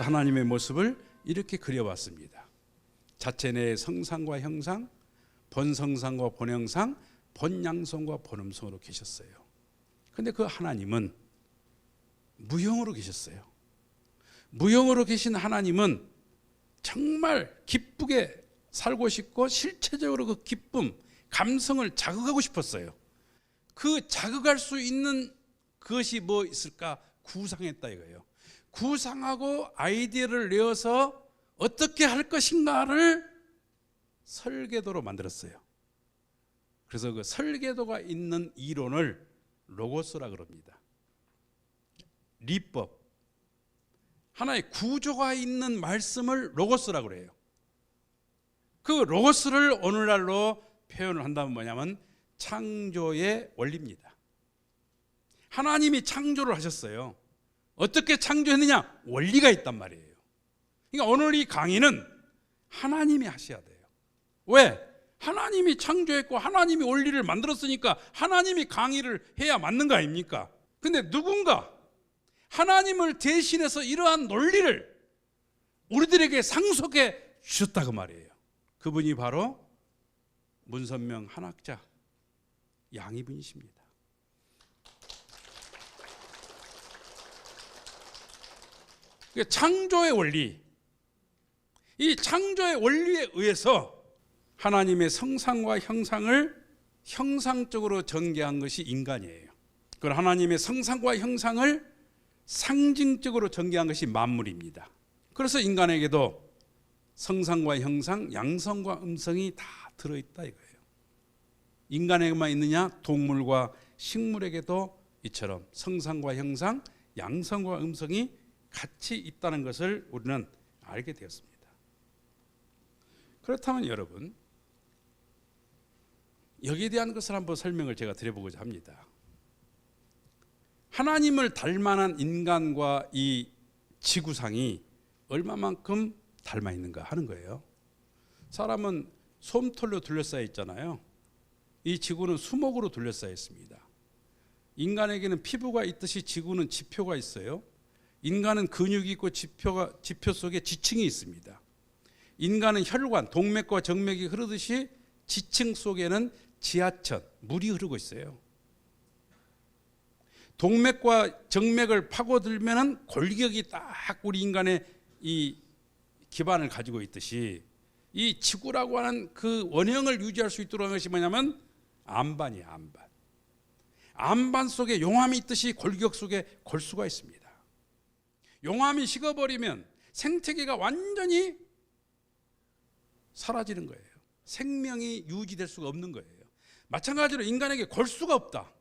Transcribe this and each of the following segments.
하나님의 모습을 이렇게 그려봤습니다. 자체 내의 성상과 형상, 본성상과 본형상, 본양성과 본음성으로 계셨어요. 그런데 그 하나님은 무형으로 계셨어요. 무형으로 계신 하나님은 정말 기쁘게 살고 싶고 실체적으로 그 기쁨, 감성을 자극하고 싶었어요. 그 자극할 수 있는 그것이 뭐 있을까? 구상했다 이거예요. 구상하고 아이디어를 내어서 어떻게 할 것인가를 설계도로 만들었어요. 그래서 그 설계도가 있는 이론을 로고스라 그럽니다. 리법, 하나의 구조가 있는 말씀을 로고스라 그래요. 그 로고스를 오늘날로 표현을 한다면 뭐냐면 창조의 원리입니다. 하나님이 창조를 하셨어요. 어떻게 창조했느냐? 원리가 있단 말이에요. 그러니까 오늘 이 강의는 하나님이 하셔야 돼요. 왜? 하나님이 창조했고 하나님이 원리를 만들었으니까 하나님이 강의를 해야 맞는 거 아닙니까? 근데 누군가 하나님을 대신해서 이러한 논리를 우리들에게 상속해 주셨다고 말이에요. 그분이 바로 문선명 한학자 양이분이십니다. 창조의 원리, 이 창조의 원리에 의해서 하나님의 성상과 형상을 형상적으로 전개한 것이 인간이에요. 그리고 하나님의 성상과 형상을 상징적으로 전개한 것이 만물입니다. 그래서 인간에게도 성상과 형상, 양성과 음성이 다 들어있다 이거예요. 인간에게만 있느냐? 동물과 식물에게도 이처럼 성상과 형상, 양성과 음성이 같이 있다는 것을 우리는 알게 되었습니다. 그렇다면 여러분, 여기에 대한 것을 한번 설명을 제가 드려보고자 합니다. 하나님을 닮아난 인간과 이 지구상이 얼마만큼 닮아 있는가 하는 거예요. 사람은 솜털로 둘러싸여 있잖아요. 이 지구는 수목으로 둘러싸여 있습니다. 인간에게는 피부가 있듯이 지구는 지표가 있어요. 인간은 근육이 있고 지표 속에 지층이 있습니다. 인간은 혈관, 동맥과 정맥이 흐르듯이 지층 속에는 지하천, 물이 흐르고 있어요. 동맥과 정맥을 파고들면 골격이 딱 우리 인간의 이 기반을 가지고 있듯이 이 지구라고 하는 그 원형을 유지할 수 있도록 하는 것이 뭐냐면 안반이에요. 안반. 안반 속에 용암이 있듯이 골격 속에 골수가 있습니다. 용암이 식어버리면 생태계가 완전히 사라지는 거예요. 생명이 유지될 수가 없는 거예요. 마찬가지로 인간에게 골수가 없다.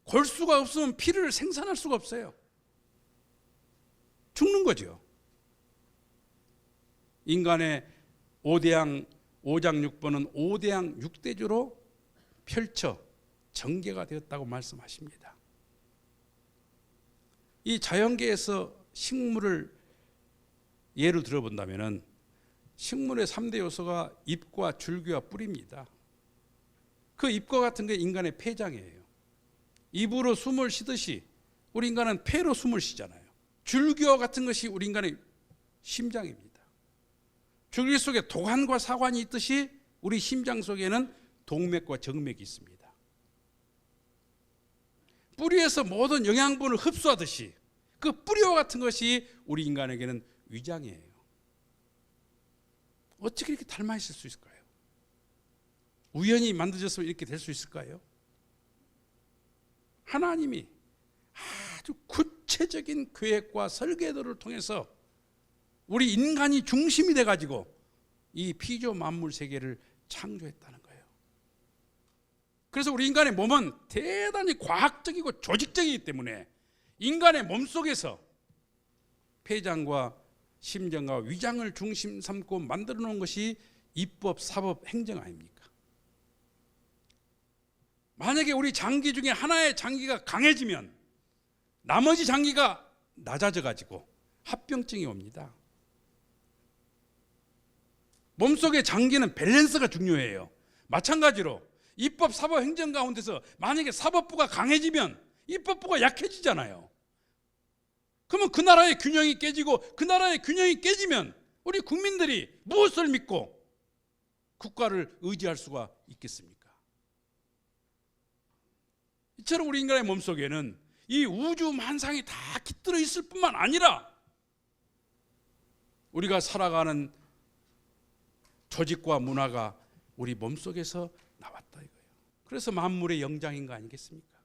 골수가 없으면 피를 생산할 수가 없어요. 죽는 거죠. 인간의 5장 6번은 5대양 6대주로 펼쳐 전개가 되었다고 말씀하십니다. 이 자연계에서 식물을 예로 들어본다면 식물의 3대 요소가 잎과 줄기와 뿌리입니다. 그 잎과 같은 게 인간의 폐장이에요. 입으로 숨을 쉬듯이 우리 인간은 폐로 숨을 쉬잖아요. 줄기와 같은 것이 우리 인간의 심장입니다. 줄기 속에 도관과 사관이 있듯이 우리 심장 속에는 동맥과 정맥이 있습니다. 뿌리에서 모든 영양분을 흡수하듯이 그 뿌리와 같은 것이 우리 인간에게는 위장이에요. 어떻게 이렇게 닮아 있을 수 있을까요? 우연히 만들어졌으면 이렇게 될 수 있을까요? 하나님이 아주 구체적인 계획과 설계도를 통해서 우리 인간이 중심이 돼가지고 이 피조 만물 세계를 창조했다는 거예요. 그래서 우리 인간의 몸은 대단히 과학적이고 조직적이기 때문에 인간의 몸속에서 폐장과 심장과 위장을 중심 삼고 만들어 놓은 것이 입법, 사법, 행정 아닙니까? 만약에 우리 장기 중에 하나의 장기가 강해지면 나머지 장기가 낮아져 가지고 합병증이 옵니다. 몸속의 장기는 밸런스가 중요해요. 마찬가지로 입법, 사법, 행정 가운데서 만약에 사법부가 강해지면 입법부가 약해지잖아요. 그러면 그 나라의 균형이 깨지고 그 나라의 균형이 깨지면 우리 국민들이 무엇을 믿고 국가를 의지할 수가 있겠습니까? 이처럼 우리 인간의 몸속에는 이 우주 만상이 다 깃들어 있을 뿐만 아니라 우리가 살아가는 조직과 문화가 우리 몸속에서 나왔다 이거예요. 그래서 만물의 영장인 거 아니겠습니까?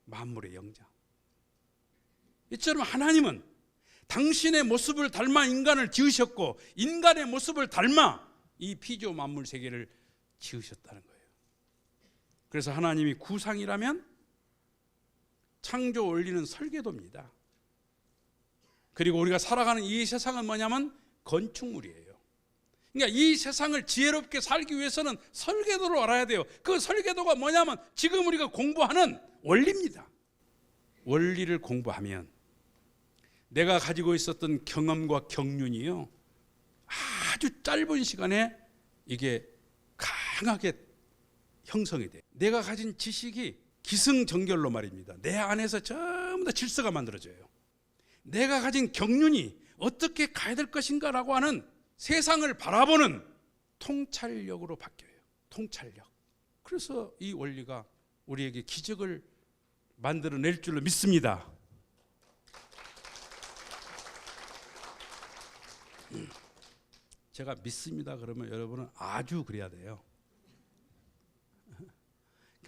만물의 영장. 이처럼 하나님은 당신의 모습을 닮아 인간을 지으셨고 인간의 모습을 닮아 이 피조 만물 세계를 지으셨다는 거예요. 그래서 하나님이 구상이라면 창조 원리는 설계도입니다. 그리고 우리가 살아가는 이 세상은 뭐냐면 건축물이에요. 그러니까 이 세상을 지혜롭게 살기 위해서는 설계도를 알아야 돼요. 그 설계도가 뭐냐면 지금 우리가 공부하는 원리입니다. 원리를 공부하면 내가 가지고 있었던 경험과 경륜이요, 아주 짧은 시간에 이게 강하게 형성이 돼요. 내가 가진 지식이 기승전결로 말입니다. 내 안에서 전부 다 질서가 만들어져요. 내가 가진 경륜이 어떻게 가야 될 것인가라고 하는 세상을 바라보는 통찰력으로 바뀌어요. 통찰력. 그래서 이 원리가 우리에게 기적을 만들어낼 줄로 믿습니다. 제가 믿습니다 그러면 여러분은 아주 그래야 돼요.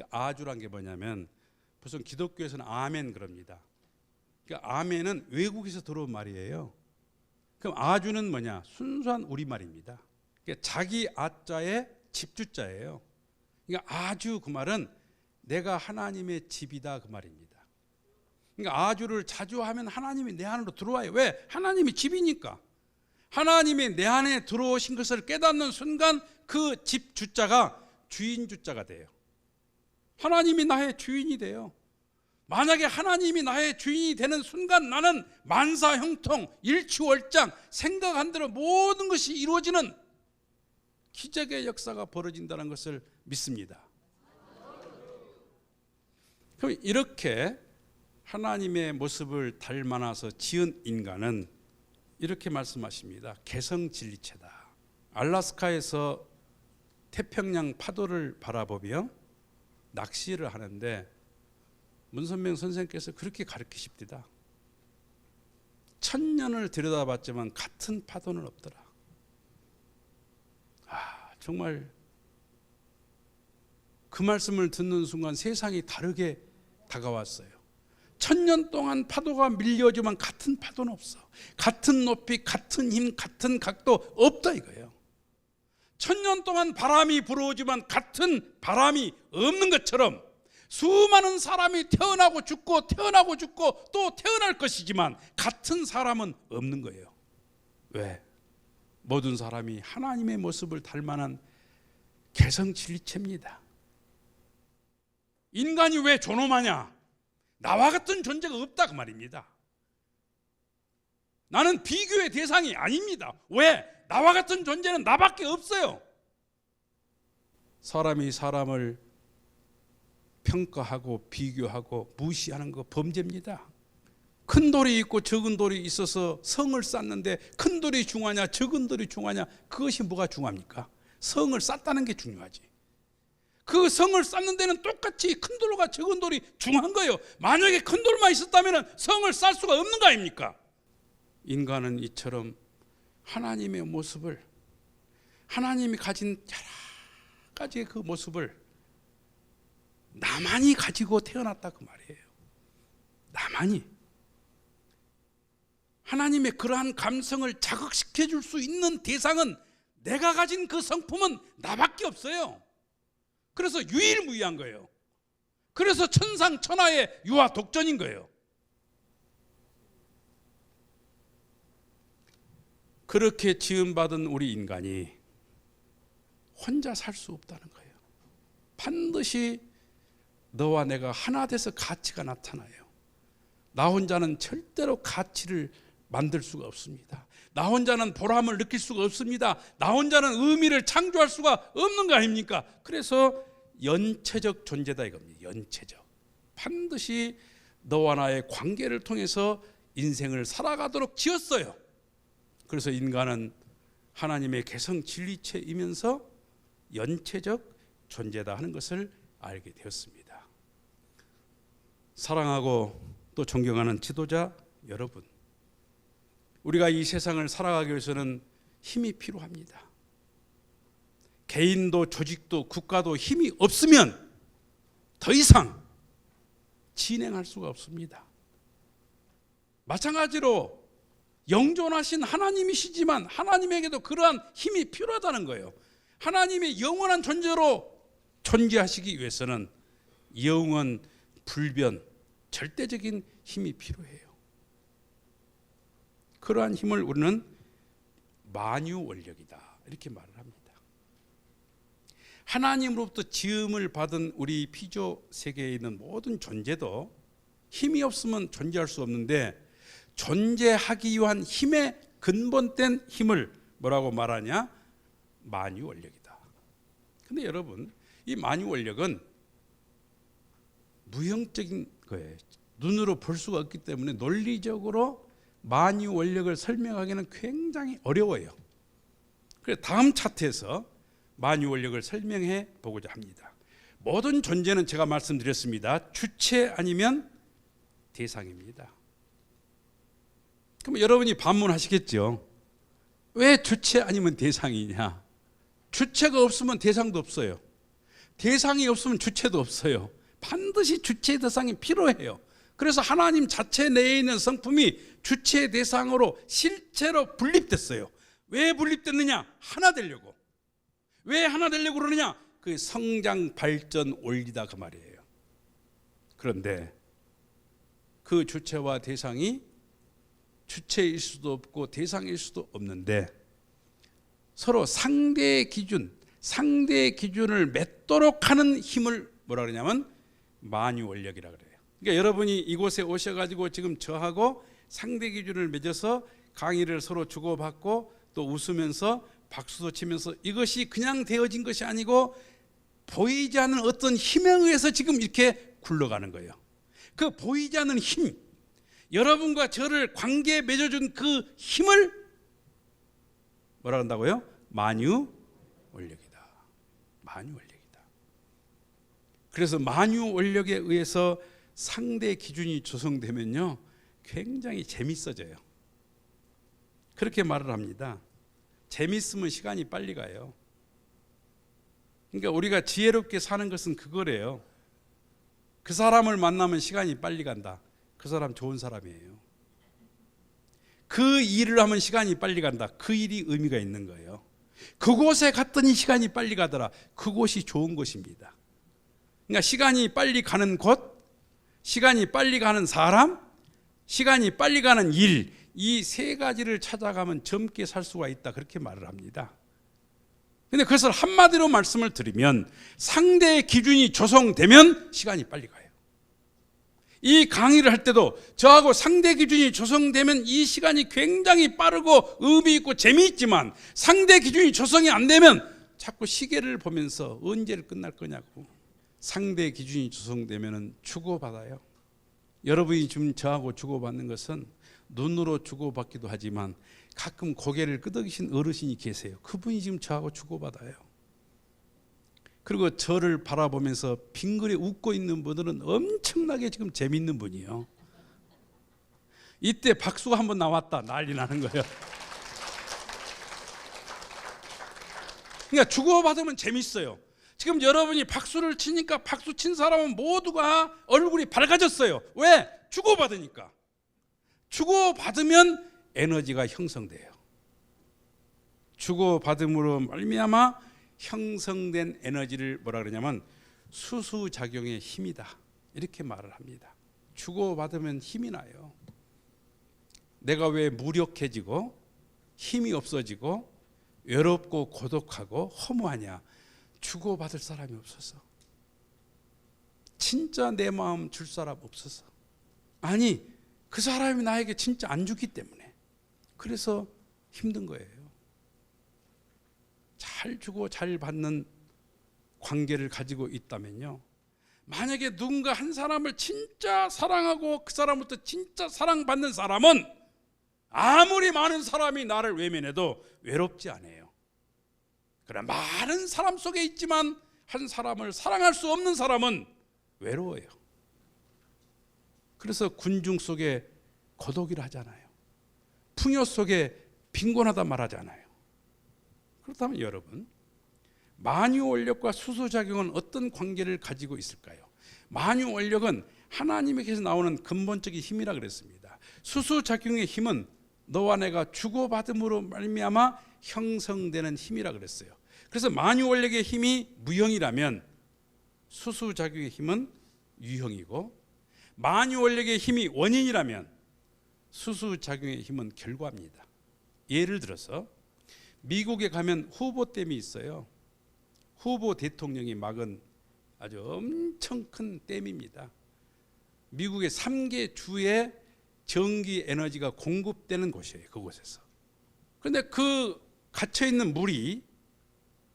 아주란 게 뭐냐면 보통 기독교에서는 아멘 그럽니다. 그러니까 아멘은 외국에서 들어온 말이에요. 그럼 아주는 뭐냐? 순수한 우리말입니다. 그러니까 자기 아자의 집주자예요. 그러니까 아주 그 말은 내가 하나님의 집이다 그 말입니다. 그러니까 아주를 자주 하면 하나님이 내 안으로 들어와요. 왜? 하나님이 집이니까. 하나님이 내 안에 들어오신 것을 깨닫는 순간 그 집주자가 주인주자가 돼요. 하나님이 나의 주인이 돼요. 만약에 하나님이 나의 주인이 되는 순간 나는 만사형통, 일취월장, 생각한 대로 모든 것이 이루어지는 기적의 역사가 벌어진다는 것을 믿습니다. 그럼 이렇게 하나님의 모습을 닮아서 지은 인간은 이렇게 말씀하십니다. 개성진리체다. 알래스카에서 태평양 파도를 바라보며 낚시를 하는데 문선명 선생님께서 그렇게 가르치십니다. 1000년을 들여다봤지만 같은 파도는 없더라. 정말 그 말씀을 듣는 순간 세상이 다르게 다가왔어요. 1000년 동안 파도가 밀려오지만 같은 파도는 없어. 같은 높이, 같은 힘, 같은 각도 없다 이거예요. 1000년 동안 바람이 불어오지만 같은 바람이 없는 것처럼 수많은 사람이 태어나고 죽고 또 태어날 것이지만 같은 사람은 없는 거예요. 왜? 모든 사람이 하나님의 모습을 닮아난 개성진리체입니다. 인간이 왜 존엄하냐? 나와 같은 존재가 없다 그 말입니다. 나는 비교의 대상이 아닙니다. 왜? 나와 같은 존재는 나밖에 없어요. 사람이 사람을 평가하고 비교하고 무시하는 거 범죄입니다. 큰 돌이 있고 적은 돌이 있어서 성을 쌓는데 큰 돌이 중요하냐 적은 돌이 중요하냐, 그것이 뭐가 중요합니까? 성을 쌓다는 게 중요하지. 그 성을 쌓는 데는 똑같이 큰 돌과 적은 돌이 중요한 거예요. 만약에 큰 돌만 있었다면 성을 쌓을 수가 없는 거 아닙니까? 인간은 이처럼 하나님의 모습을, 하나님이 가진 여러 가지의 그 모습을 나만이 가지고 태어났다 그 말이에요. 나만이. 하나님의 그러한 감성을 자극시켜 줄 수 있는 대상은, 내가 가진 그 성품은 나밖에 없어요. 그래서 유일무이한 거예요. 그래서 천상천하의 유아 독전인 거예요. 그렇게 지음받은 우리 인간이 혼자 살 수 없다는 거예요. 반드시 너와 내가 하나 돼서 가치가 나타나요. 나 혼자는 절대로 가치를 만들 수가 없습니다. 나 혼자는 보람을 느낄 수가 없습니다. 나 혼자는 의미를 창조할 수가 없는 거 아닙니까? 그래서 연체적 존재다 이겁니다. 연체적. 반드시 너와 나의 관계를 통해서 인생을 살아가도록 지었어요. 그래서 인간은 하나님의 개성 진리체이면서 연체적 존재다 하는 것을 알게 되었습니다. 사랑하고 또 존경하는 지도자 여러분, 우리가 이 세상을 살아가기 위해서는 힘이 필요합니다. 개인도 조직도 국가도 힘이 없으면 더 이상 진행할 수가 없습니다. 마찬가지로 영존하신 하나님이시지만 하나님에게도 그러한 힘이 필요하다는 거예요. 하나님의 영원한 존재로 존재하시기 위해서는 영원 불변 절대적인 힘이 필요해요. 그러한 힘을 우리는 만유원력이다 이렇게 말을 합니다. 하나님으로부터 지음을 받은 우리 피조 세계에 있는 모든 존재도 힘이 없으면 존재할 수 없는데, 존재하기 위한 힘의 근본된 힘을 뭐라고 말하냐? 만유원력이다. 근데 여러분, 이 만유원력은 무형적인 거예요. 눈으로 볼 수가 없기 때문에 논리적으로 만유원력을 설명하기는 굉장히 어려워요. 그래서 다음 차트에서 만유원력을 설명해 보고자 합니다. 모든 존재는 제가 말씀드렸습니다. 주체 아니면 대상입니다. 그럼 여러분이 반문하시겠죠. 왜 주체 아니면 대상이냐? 주체가 없으면 대상도 없어요. 대상이 없으면 주체도 없어요. 반드시 주체 대상이 필요해요. 그래서 하나님 자체 내에 있는 성품이 주체 대상으로 실체로 분립됐어요. 왜 분립됐느냐? 하나 되려고. 왜 하나 되려고 그러느냐? 그 성장, 발전, 올리다 그 말이에요. 그런데 그 주체와 대상이 주체일 수도 없고 대상일 수도 없는데 서로 상대의 기준을 맺도록 하는 힘을 뭐라 그러냐면 만유원력이라 그래요. 그러니까 여러분이 이곳에 오셔가지고 지금 저하고 상대 기준을 맺어서 강의를 서로 주고받고 또 웃으면서 박수도 치면서 이것이 그냥 되어진 것이 아니고 보이지 않는 어떤 힘에 의해서 지금 이렇게 굴러가는 거예요. 그 보이지 않는 힘, 여러분과 저를 관계에 맺어준 그 힘을 뭐라 한다고요? 만유원력이다. 만유원력이다. 그래서 만유원력에 의해서 상대 기준이 조성되면요 굉장히 재밌어져요. 그렇게 말을 합니다. 재밌으면 시간이 빨리 가요. 그러니까 우리가 지혜롭게 사는 것은 그거래요. 그 사람을 만나면 시간이 빨리 간다. 그 사람 좋은 사람이에요. 그 일을 하면 시간이 빨리 간다. 그 일이 의미가 있는 거예요. 그곳에 갔더니 시간이 빨리 가더라. 그곳이 좋은 곳입니다. 그러니까 시간이 빨리 가는 곳, 시간이 빨리 가는 사람, 시간이 빨리 가는 일, 이 세 가지를 찾아가면 젊게 살 수가 있다. 그렇게 말을 합니다. 근데 그것을 한마디로 말씀을 드리면 상대의 기준이 조성되면 시간이 빨리 가요. 이 강의를 할 때도 저하고 상대 기준이 조성되면 이 시간이 굉장히 빠르고 의미 있고 재미있지만 상대 기준이 조성이 안 되면 자꾸 시계를 보면서 언제 끝날 거냐고. 상대 기준이 조성되면 주고받아요. 여러분이 지금 저하고 주고받는 것은 눈으로 주고받기도 하지만 가끔 고개를 끄덕이신 어르신이 계세요. 그분이 지금 저하고 주고받아요. 그리고 저를 바라보면서 빙그레 웃고 있는 분들은 엄청나게 지금 재밌는 분이에요. 이때 박수가 한번 나왔다 난리 나는 거예요. 그러니까 주고받으면 재밌어요. 지금 여러분이 박수를 치니까 박수 친 사람은 모두가 얼굴이 밝아졌어요. 왜? 주고받으니까. 주고받으면 에너지가 형성돼요. 주고받음으로 말미암아 형성된 에너지를 뭐라 그러냐면 수수작용의 힘이다. 이렇게 말을 합니다. 주고받으면 힘이 나요. 내가 왜 무력해지고 힘이 없어지고 외롭고 고독하고 허무하냐? 주고받을 사람이 없어서. 진짜 내 마음 줄 사람 없어서. 아니, 그 사람이 나에게 진짜 안 주기 때문에. 그래서 힘든 거예요. 잘 주고 잘 받는 관계를 가지고 있다면요, 만약에 누군가 한 사람을 진짜 사랑하고 그 사람부터 진짜 사랑받는 사람은 아무리 많은 사람이 나를 외면해도 외롭지 않아요. 그러나 많은 사람 속에 있지만 한 사람을 사랑할 수 없는 사람은 외로워요. 그래서 군중 속에 고독이라 하잖아요. 풍요 속에 빈곤하다 말하잖아요. 그렇다면 여러분, 만유원력과 수소작용은 어떤 관계를 가지고 있을까요? 만유원력은 하나님에게서 나오는 근본적인 힘이라 그랬습니다. 수소작용의 힘은 너와 내가 주고받음으로 말미암아 형성되는 힘이라 그랬어요. 그래서 만유원력의 힘이 무형이라면 수소작용의 힘은 유형이고, 만유원력의 힘이 원인이라면 수소작용의 힘은 결과입니다. 예를 들어서 미국에 가면 후보댐이 있어요. 후보 대통령이 막은 아주 엄청 큰 댐입니다. 미국의 3개 주에 전기 에너지가 공급되는 곳이에요. 그곳에서. 그런데 그 갇혀있는 물이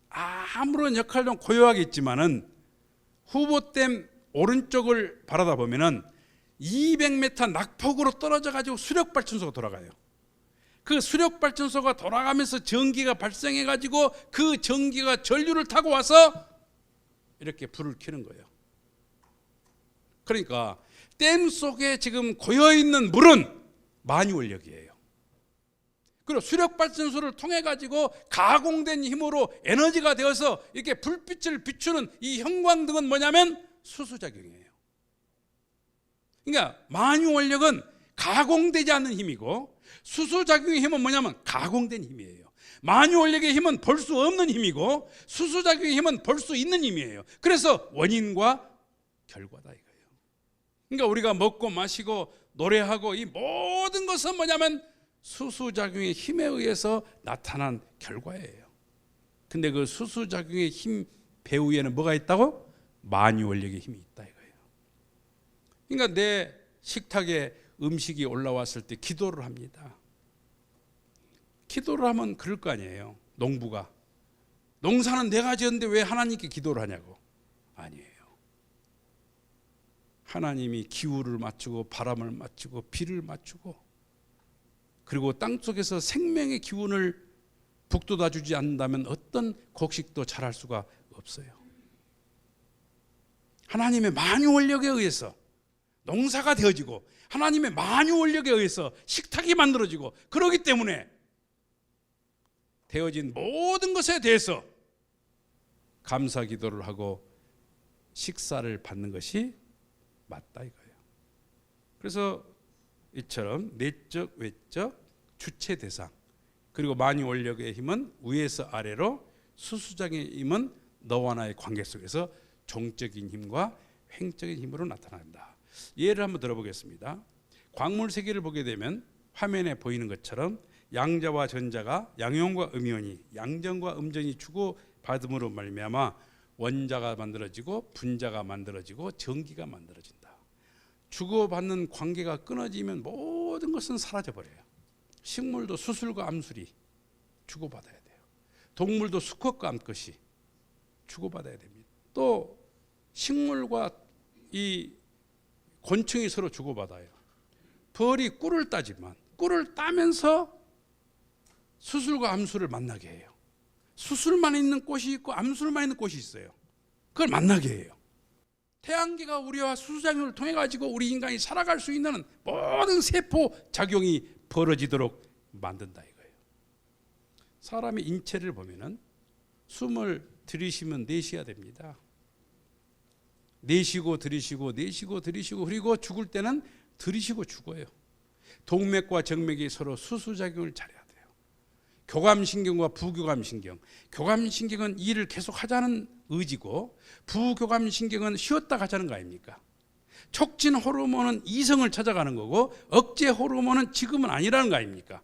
아무런 역할도 고요하겠지만은 후보댐 오른쪽을 바라다 보면은 200m 낙폭으로 떨어져 가지고 수력발전소가 돌아가요. 그 수력발전소가 돌아가면서 전기가 발생해 가지고 그 전기가 전류를 타고 와서 이렇게 불을 켜는 거예요. 그러니까 댐 속에 지금 고여있는 물은 만유원력이에요. 그리고 수력발전소를 통해 가지고 가공된 힘으로 에너지가 되어서 이렇게 불빛을 비추는 이 형광등은 뭐냐면 수소작용이에요. 그러니까 만유원력은 가공되지 않는 힘이고, 수소작용의 힘은 뭐냐면 가공된 힘이에요. 만유원력의 힘은 볼 수 없는 힘이고, 수소작용의 힘은 볼 수 있는 힘이에요. 그래서 원인과 결과다 이거예요. 그러니까 우리가 먹고 마시고 노래하고 이 모든 것은 뭐냐면 수소작용의 힘에 의해서 나타난 결과예요. 근데 그 수소작용의 힘 배후에는 뭐가 있다고? 만유원력의 힘이 있다 이거예요. 그러니까 내 식탁에 음식이 올라왔을 때 기도를 합니다. 기도를 하면 그럴 거 아니에요. 농부가 농사는 내가 지었는데 왜 하나님께 기도를 하냐고. 아니에요. 하나님이 기후를 맞추고 바람을 맞추고 비를 맞추고, 그리고 땅속에서 생명의 기운을 북돋아 주지 않는다면 어떤 곡식도 자랄 수가 없어요. 하나님의 만유원력에 의해서 농사가 되어지고, 하나님의 만유원력에 의해서 식탁이 만들어지고, 그러기 때문에 되어진 모든 것에 대해서 감사 기도를 하고 식사를 받는 것이 맞다 이거예요. 그래서 이처럼 내적, 외적, 주체, 대상, 그리고 만유원력의 힘은 위에서 아래로, 수소작용의 힘은 너와 나의 관계 속에서 종적인 힘과 횡적인 힘으로 나타난다. 예를 한번 들어보겠습니다. 광물 세계를 보게 되면 화면에 보이는 것처럼 양자와 전자가 양용과 음이온이 양전과 음전이 주고받음으로 말미암아 원자가 만들어지고 분자가 만들어지고 전기가 만들어진다. 주고받는 관계가 끊어지면 모든 것은 사라져버려요. 식물도 수술과 암술이 주고받아야 돼요. 동물도 수컷과 암컷이 주고받아야 됩니다. 또 식물과 이 곤충이 서로 주고받아요. 벌이 꿀을 따지만 꿀을 따면서 수술과 암술을 만나게 해요. 수술만 있는 꽃이 있고 암술만 있는 꽃이 있어요. 그걸 만나게 해요. 태양계가 우리와 수소작용을 통해 가지고 우리 인간이 살아갈 수 있는 모든 세포 작용이 벌어지도록 만든다 이거예요. 사람의 인체를 보면은 숨을 들이쉬면 내쉬어야 됩니다. 내쉬고 들이쉬고 내쉬고 들이쉬고, 그리고 죽을 때는 들이쉬고 죽어요. 동맥과 정맥이 서로 수소작용을 잘해야 돼요. 교감신경과 부교감신경, 교감신경은 일을 계속 하자는 의지고, 부교감신경은 쉬었다 가자는 거 아닙니까? 촉진 호르몬은 이성을 찾아가는 거고, 억제 호르몬은 지금은 아니라는 거 아닙니까?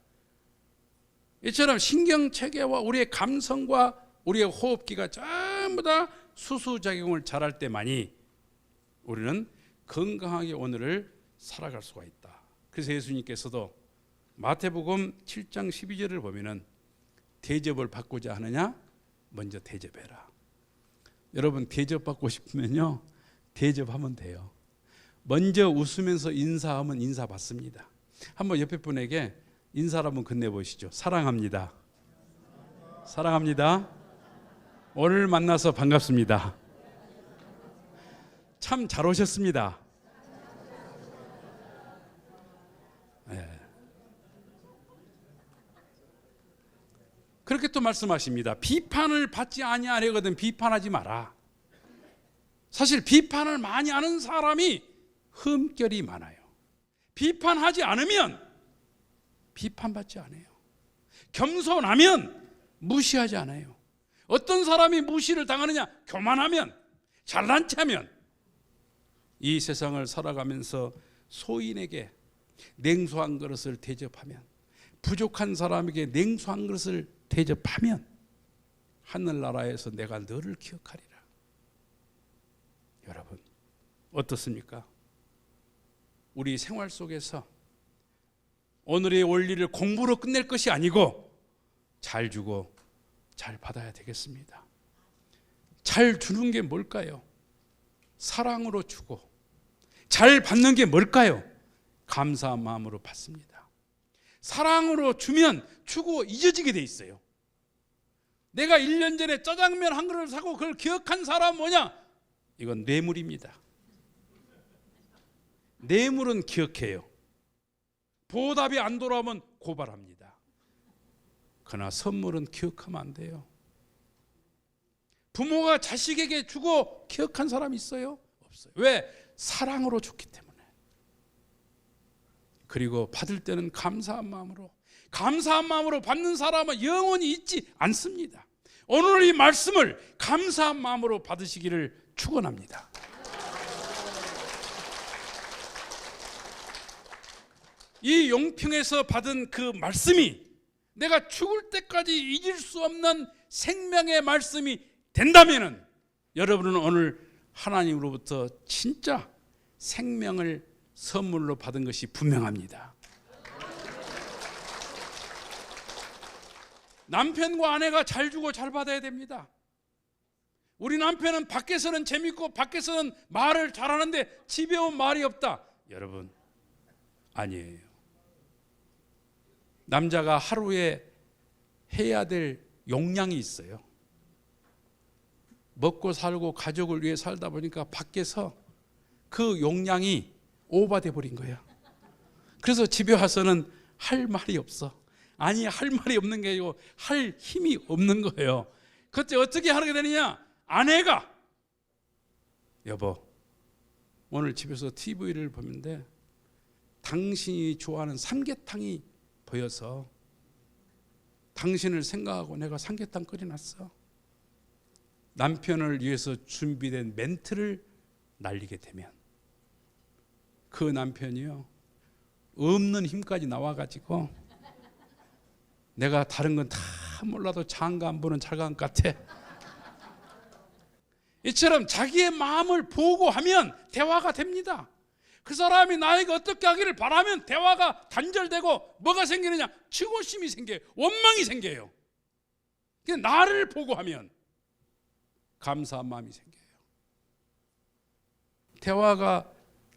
이처럼 신경체계와 우리의 감성과 우리의 호흡기가 전부 다 수소작용을 잘할 때만이 우리는 건강하게 오늘을 살아갈 수가 있다. 그래서 예수님께서도 마태복음 7장 12절을 보면은 대접을 받고자 하느냐? 먼저 대접해라. 여러분 대접받고 싶으면요, 대접하면 돼요. 먼저 웃으면서 인사하면 인사받습니다. 한번 옆에 분에게 인사를 한번 건네보시죠. 사랑합니다. 사랑합니다. 오늘 만나서 반갑습니다. 참 잘 오셨습니다. 네. 그렇게 또 말씀하십니다. 비판을 받지 아니하려거든 비판하지 마라. 사실 비판을 많이 하는 사람이 흠결이 많아요. 비판하지 않으면 비판받지 않아요. 겸손하면 무시하지 않아요. 어떤 사람이 무시를 당하느냐? 교만하면, 잘난 체하면. 이 세상을 살아가면서 소인에게 냉수한 그릇을 대접하면, 부족한 사람에게 냉수한 그릇을 대접하면 하늘나라에서 내가 너를 기억하리라. 여러분 어떻습니까? 우리 생활 속에서 오늘의 원리를 공부로 끝낼 것이 아니고 잘 주고 잘 받아야 되겠습니다. 잘 주는 게 뭘까요? 사랑으로 주고 잘 받는 게 뭘까요? 감사한 마음으로 받습니다. 사랑으로 주면 주고 잊어지게 돼 있어요. 내가 1년 전에 짜장면 한 그릇을 사고 그걸 기억한 사람은 뭐냐? 이건 뇌물입니다. 뇌물은 기억해요. 보답이 안 돌아오면 고발합니다. 그러나 선물은 기억하면 안 돼요. 부모가 자식에게 주고 기억한 사람이 있어요? 없어요. 왜? 사랑으로 줬기 때문에. 그리고 받을 때는 감사한 마음으로, 감사한 마음으로 받는 사람은 영원히 잊지 않습니다. 오늘 이 말씀을 감사한 마음으로 받으시기를 축원합니다. 이 용평에서 받은 그 말씀이 내가 죽을 때까지 잊을 수 없는 생명의 말씀이 된다면은 여러분은 오늘 하나님으로부터 진짜 생명을 선물로 받은 것이 분명합니다. 남편과 아내가 잘 주고 잘 받아야 됩니다. 우리 남편은 밖에서는 재밌고 밖에서는 말을 잘하는데 집에 온 말이 없다. 여러분 아니에요. 남자가 하루에 해야 될 용량이 있어요. 먹고 살고 가족을 위해 살다 보니까 밖에서 그 용량이 오버돼 버린 거야. 그래서 집에 와서는 할 말이 없어. 아니 할 말이 없는 게 아니고 할 힘이 없는 거예요. 그때 어떻게 하게 되느냐? 아내가 여보 오늘 집에서 TV를 보는데 당신이 좋아하는 삼계탕이 보여서 당신을 생각하고 내가 삼계탕 끓여놨어. 남편을 위해서 준비된 멘트를 날리게 되면 그 남편이요 없는 힘까지 나와가지고 내가 다른 건 다 몰라도 장가 안 보는 찰강 같아. 이처럼 자기의 마음을 보고하면 대화가 됩니다. 그 사람이 나에게 어떻게 하기를 바라면 대화가 단절되고 뭐가 생기느냐? 증오심이 생겨요. 원망이 생겨요. 그냥 나를 보고하면 감사한 마음이 생겨요. 대화가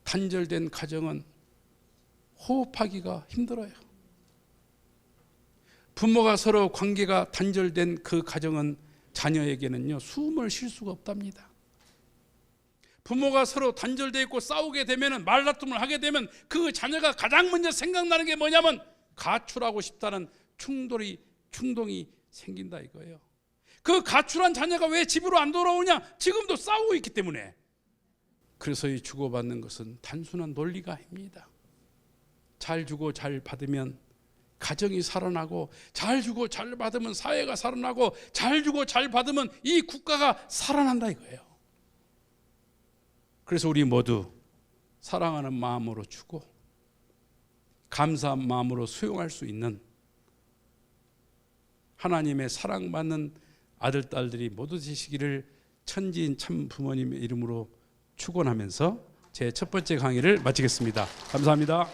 단절된 가정은 호흡하기가 힘들어요. 부모가 서로 관계가 단절된 그 가정은 자녀에게는요 숨을 쉴 수가 없답니다. 부모가 서로 단절되어 있고 싸우게 되면 말다툼을 하게 되면 그 자녀가 가장 먼저 생각나는 게 뭐냐면 가출하고 싶다는 충동이 생긴다 이거예요. 그 가출한 자녀가 왜 집으로 안 돌아오냐? 지금도 싸우고 있기 때문에. 그래서 이 주고받는 것은 단순한 논리가 아닙니다. 잘 주고 잘 받으면 가정이 살아나고 잘 주고 잘 받으면 사회가 살아나고 잘 주고 잘 받으면 이 국가가 살아난다 이거예요. 그래서 우리 모두 사랑하는 마음으로 주고 감사한 마음으로 수용할 수 있는 하나님의 사랑받는 아들, 딸들이 모두 되시기를 천지인 참 부모님의 이름으로 축원하면서 제 첫 번째 강의를 마치겠습니다. 감사합니다.